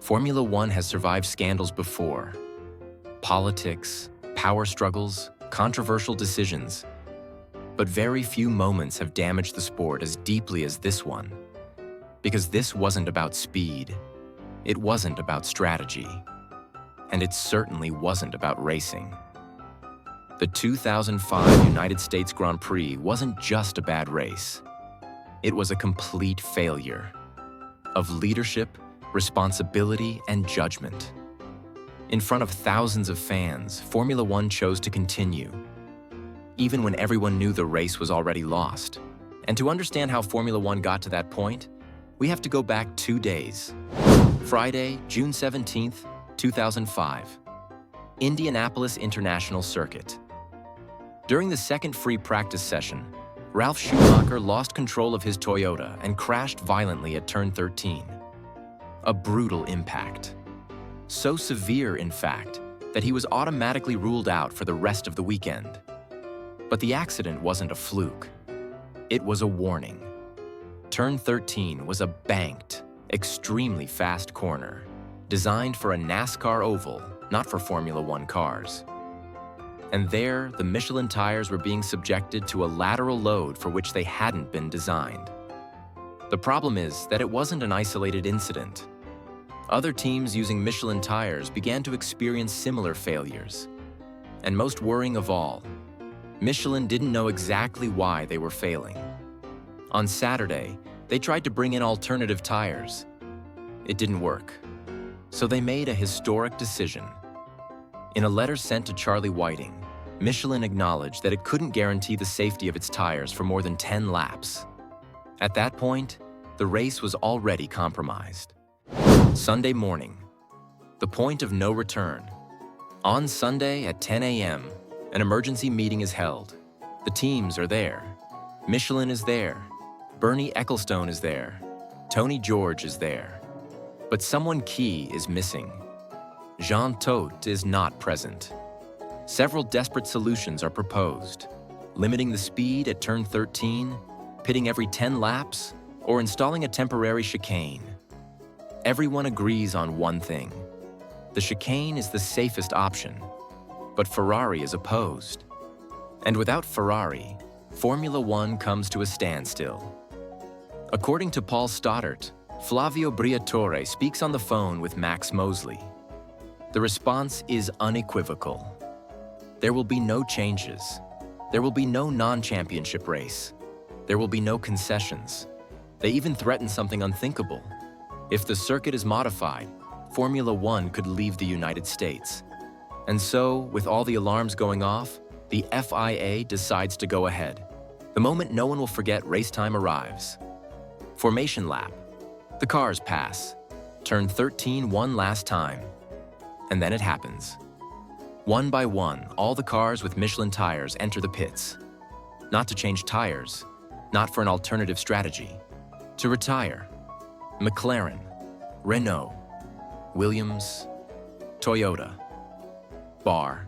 Formula One has survived scandals before. Politics, power struggles, controversial decisions. But very few moments have damaged the sport as deeply as this one. Because this wasn't about speed. It wasn't about strategy. And it certainly wasn't about racing. The 2005 United States Grand Prix wasn't just a bad race. It was a complete failure of leadership, responsibility, and judgment. In front of thousands of fans, Formula One chose to continue, even when everyone knew the race was already lost. And to understand how Formula One got to that point, we have to go back 2 days. Friday, June 17th, 2005. Indianapolis International Circuit. During the second free practice session, Ralf Schumacher lost control of his Toyota and crashed violently at turn 13. A brutal impact. So severe, in fact, that he was automatically ruled out for the rest of the weekend. But the accident wasn't a fluke. It was a warning. Turn 13 was a banked, extremely fast corner, designed for a NASCAR oval, not for Formula One cars. And there, the Michelin tires were being subjected to a lateral load for which they hadn't been designed. The problem is that it wasn't an isolated incident. Other teams using Michelin tires began to experience similar failures. And most worrying of all, Michelin didn't know exactly why they were failing. On Saturday, they tried to bring in alternative tires. It didn't work. So they made a historic decision. In a letter sent to Charlie Whiting, Michelin acknowledged that it couldn't guarantee the safety of its tires for more than 10 laps. At that point, the race was already compromised. Sunday morning, the point of no return. On Sunday at 10 a.m., an emergency meeting is held. The teams are there. Michelin is there. Bernie Ecclestone is there. Tony George is there. But someone key is missing. Jean Todt is not present. Several desperate solutions are proposed, limiting the speed at turn 13, pitting every 10 laps, or installing a temporary chicane. Everyone agrees on one thing. The chicane is the safest option, but Ferrari is opposed. And without Ferrari, Formula One comes to a standstill. According to Paul Stoddart, Flavio Briatore speaks on the phone with Max Mosley. The response is unequivocal. There will be no changes. There will be no non-championship race. There will be no concessions. They even threaten something unthinkable. If the circuit is modified, Formula One could leave the United States. And so, with all the alarms going off, the FIA decides to go ahead. The moment no one will forget race time arrives. Formation lap. The cars pass. Turn 13 one last time. And then it happens. One by one, all the cars with Michelin tires enter the pits. Not to change tires, not for an alternative strategy. To retire. McLaren, Renault, Williams, Toyota. Bar.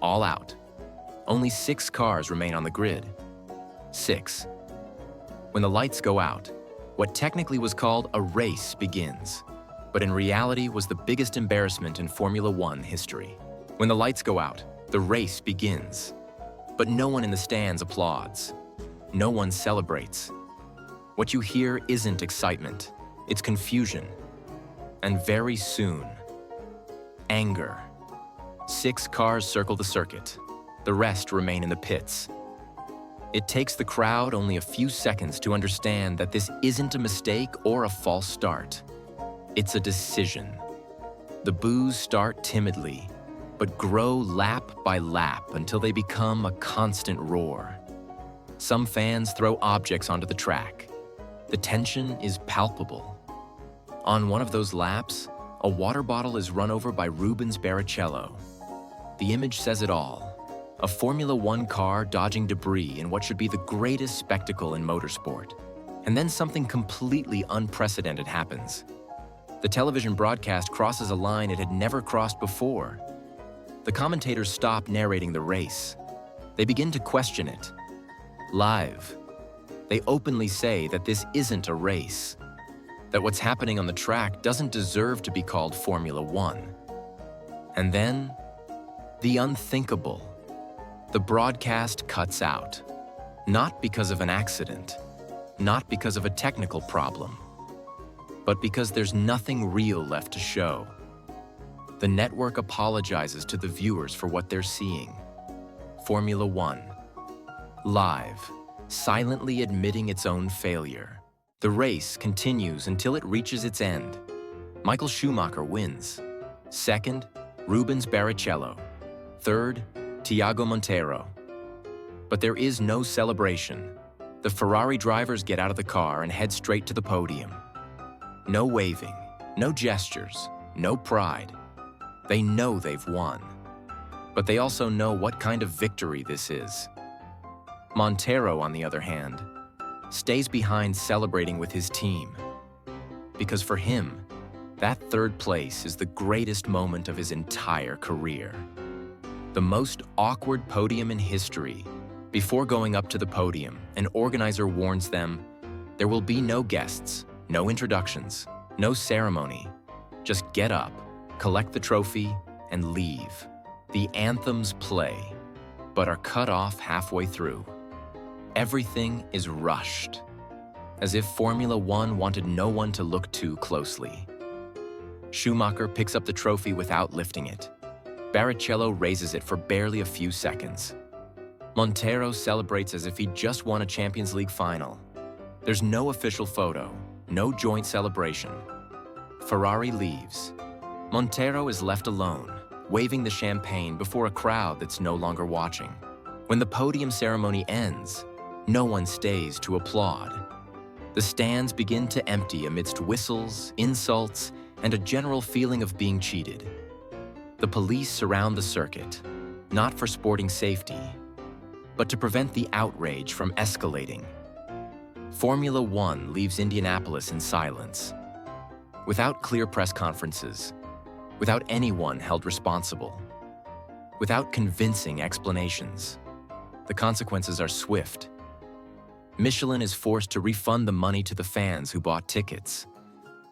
All out. Only 6 cars remain on the grid. 6. When the lights go out, what technically was called a race begins, but in reality was the biggest embarrassment in Formula One history. When the lights go out, the race begins, but no one in the stands applauds. No one celebrates. What you hear isn't excitement, it's confusion. And very soon, anger. 6 cars circle the circuit. The rest remain in the pits. It takes the crowd only a few seconds to understand that this isn't a mistake or a false start. It's a decision. The boos start timidly, but grow lap by lap until they become a constant roar. Some fans throw objects onto the track. The tension is palpable. On one of those laps, a water bottle is run over by Rubens Barrichello. The image says it all. A Formula One car dodging debris in what should be the greatest spectacle in motorsport. And then something completely unprecedented happens. The television broadcast crosses a line it had never crossed before. The commentators stop narrating the race. They begin to question it. Live. They openly say that this isn't a race. that what's happening on the track doesn't deserve to be called Formula One. And then, the unthinkable. The broadcast cuts out. Not because of an accident, not because of a technical problem, but because there's nothing real left to show. The network apologizes to the viewers for what they're seeing. Formula One, live, silently admitting its own failure. The race continues until it reaches its end. Michael Schumacher wins. Second, Rubens Barrichello. Third, Thiago Monteiro. But there is no celebration. The Ferrari drivers get out of the car and head straight to the podium. No waving, no gestures, no pride. They know they've won. But they also know what kind of victory this is. Monteiro, on the other hand, stays behind celebrating with his team. Because for him, that third place is the greatest moment of his entire career. The most awkward podium in history. Before going up to the podium, an organizer warns them, there will be no guests, no introductions, no ceremony. Just get up, collect the trophy, and leave. The anthems play, but are cut off halfway through. Everything is rushed, as if Formula One wanted no one to look too closely. Schumacher picks up the trophy without lifting it. Barrichello raises it for barely a few seconds. Monteiro celebrates as if he just won a Champions League final. There's no official photo, no joint celebration. Ferrari leaves. Monteiro is left alone, waving the champagne before a crowd that's no longer watching. When the podium ceremony ends, no one stays to applaud. The stands begin to empty amidst whistles, insults, and a general feeling of being cheated. The police surround the circuit, not for sporting safety, but to prevent the outrage from escalating. Formula One leaves Indianapolis in silence, without clear press conferences, without anyone held responsible, without convincing explanations. The consequences are swift. Michelin is forced to refund the money to the fans who bought tickets.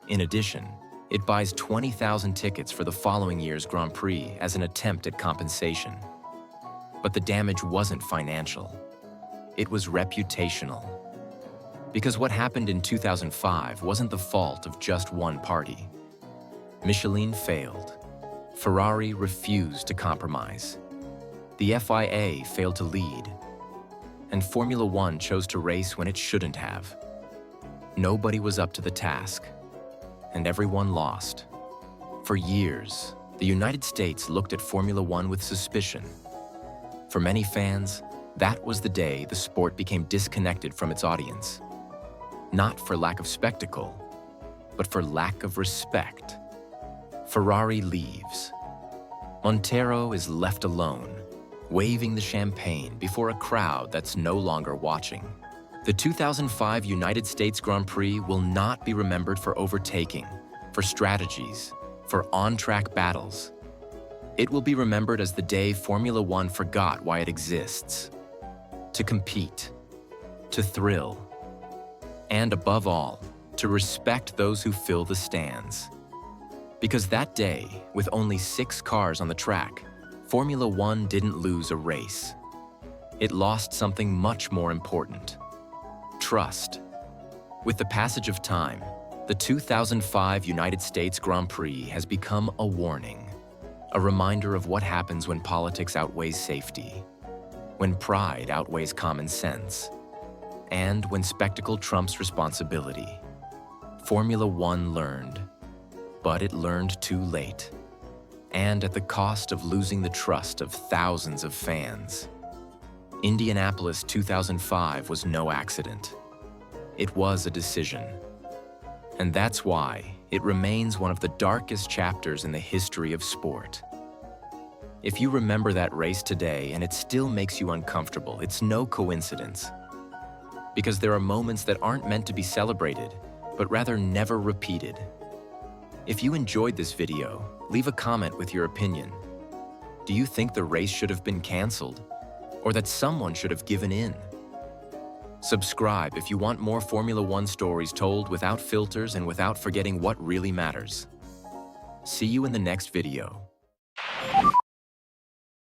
In addition, it buys 20,000 tickets for the following year's Grand Prix as an attempt at compensation. But the damage wasn't financial. It was reputational. Because what happened in 2005 wasn't the fault of just one party. Michelin failed. Ferrari refused to compromise. The FIA failed to lead. And Formula One chose to race when it shouldn't have. Nobody was up to the task. And everyone lost. For years, the United States looked at Formula One with suspicion. For many fans, that was the day the sport became disconnected from its audience. Not for lack of spectacle, but for lack of respect. Ferrari leaves. Monteiro is left alone, waving the champagne before a crowd that's no longer watching. The 2005 United States Grand Prix will not be remembered for overtaking, for strategies, for on-track battles. It will be remembered as the day Formula One forgot why it exists. To compete, to thrill, and above all, to respect those who fill the stands. Because that day, with only 6 cars on the track, Formula One didn't lose a race. It lost something much more important. Trust. With the passage of time, the 2005 United States Grand Prix has become a warning, a reminder of what happens when politics outweighs safety, when pride outweighs common sense, and when spectacle trumps responsibility. Formula One learned, but it learned too late, and at the cost of losing the trust of thousands of fans. Indianapolis 2005 was no accident. It was a decision. And that's why it remains one of the darkest chapters in the history of sport. If you remember that race today and it still makes you uncomfortable, it's no coincidence. Because there are moments that aren't meant to be celebrated, but rather never repeated. If you enjoyed this video, leave a comment with your opinion. Do you think the race should have been canceled? Or that someone should have given in? Subscribe if you want more Formula One stories told without filters and without forgetting what really matters. See you in the next video.